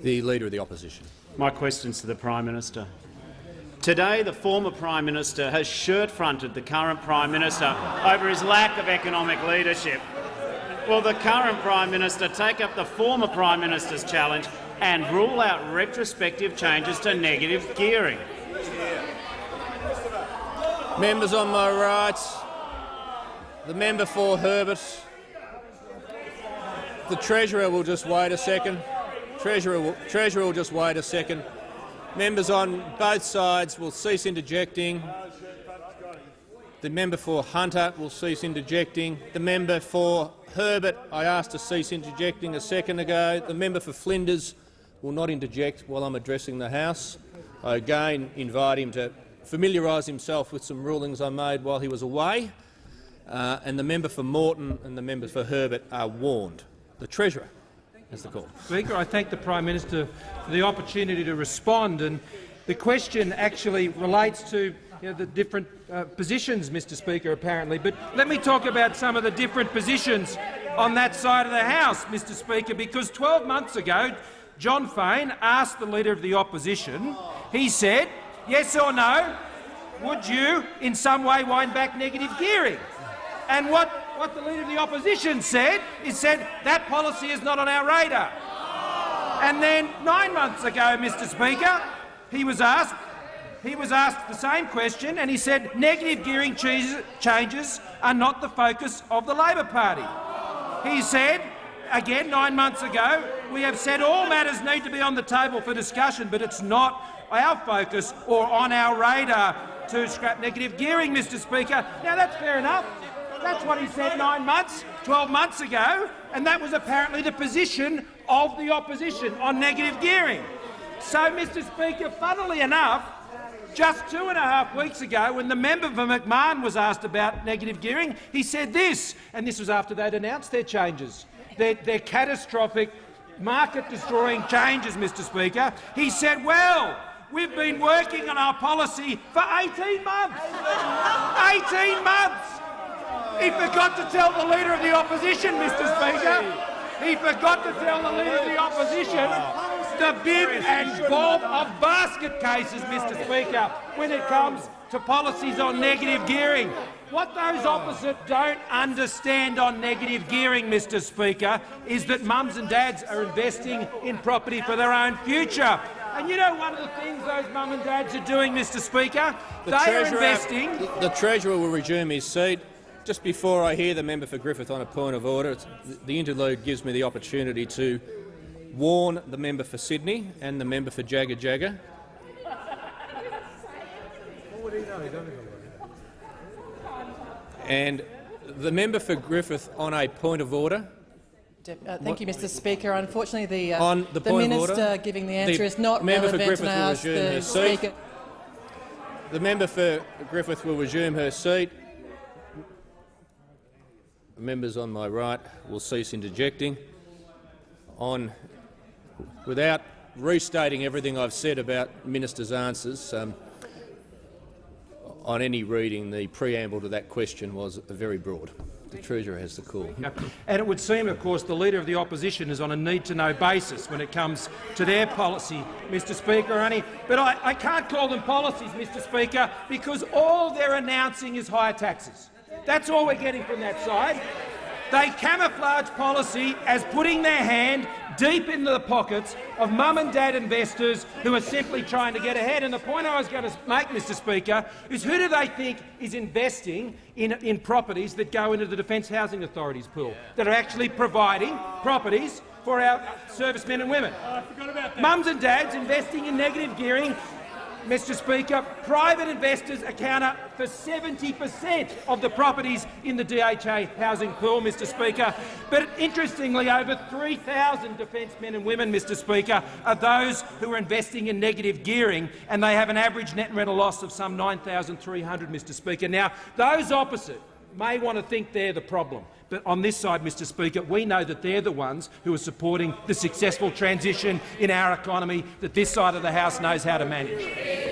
The Leader of the Opposition. My question's to the Prime Minister. Today, the former Prime Minister has shirt-fronted the current Prime Minister over his lack of economic leadership. Will the current Prime Minister take up the former Prime Minister's challenge and rule out retrospective changes to negative gearing? Members on my right, the member for Herbert. The Treasurer will just wait a second. Treasurer will just wait a second. Members on both sides will cease interjecting. The member for Hunter will cease interjecting. The member for Herbert, I asked to cease interjecting a second ago. The member for Flinders will not interject while I'm addressing the House. I again invite him to familiarise himself with some rulings I made while he was away. And the member for Moreton and the member for Herbert are warned. The Treasurer has the call. Speaker, I thank the Prime Minister for the opportunity to respond. And the question actually relates to the different positions, Mr Speaker, apparently. But let me talk about some of the different positions on that side of the House, Mr Speaker, because 12 months ago John Fain asked the Leader of the Opposition, he said, yes or no, would you in some way wind back negative gearing? And what the Leader of the Opposition said that policy is not on our radar. And then 9 months ago, Mr Speaker, he was asked the same question, and he said negative gearing changes are not the focus of the Labor Party. He said, again 9 months ago, we have said all matters need to be on the table for discussion, but it's not our focus or on our radar to scrap negative gearing, Mr Speaker. Now, that's fair enough. That's what he said 12 months ago, and that was apparently the position of the opposition on negative gearing. So, Mr Speaker, funnily enough, just 2.5 weeks ago, when the member for McMahon was asked about negative gearing, he said this, and this was after they'd announced their changes, their catastrophic, market-destroying changes, Mr Speaker. He said, well, we've been working on our policy for 18 months. 18 months! He forgot to tell the Leader of the Opposition, Mr Speaker. He forgot to tell the Leader of the Opposition the bib and bob of basket cases, Mr Speaker, when it comes to policies on negative gearing. What those opposite don't understand on negative gearing, Mr Speaker, is that mums and dads are investing in property for their own future. And you know one of the things those mum and dads are doing, Mr Speaker? They are investing— The Treasurer will resume his seat. Just before I hear the member for Griffith on a point of order, the interlude gives me the opportunity to warn the member for Sydney and the member for Jagga Jagga. And the member for Griffith on a point of order. Thank you, Mr Speaker. Unfortunately, the point Minister giving the answer is not relevant, and I ask the Speaker— The member for Griffith will resume her seat. Members on my right will cease interjecting. Without restating everything I've said about Minister's answers, on any reading, the preamble to that question was very broad. The Treasurer has the call. And it would seem, of course, the Leader of the Opposition is on a need-to-know basis when it comes to their policy, Mr Speaker. But I can't call them policies, Mr Speaker, because all they're announcing is higher taxes. That's all we're getting from that side. They camouflage policy as putting their hand deep into the pockets of mum and dad investors who are simply trying to get ahead. And the point I was going to make, Mr Speaker, is who do they think is investing in properties that go into the Defence Housing Authority's pool, that are actually providing properties for our servicemen and women? Mums and dads investing in negative gearing. Mr Speaker, private investors account for 70% of the properties in the DHA housing pool, Mr Speaker. But interestingly, over 3,000 defence men and women, Mr Speaker, are those who are investing in negative gearing, and they have an average net rental loss of some $9,300, Mr Speaker. Now, those opposite may want to think they're the problem. But on this side, Mr Speaker, we know that they're the ones who are supporting the successful transition in our economy that this side of the House knows how to manage.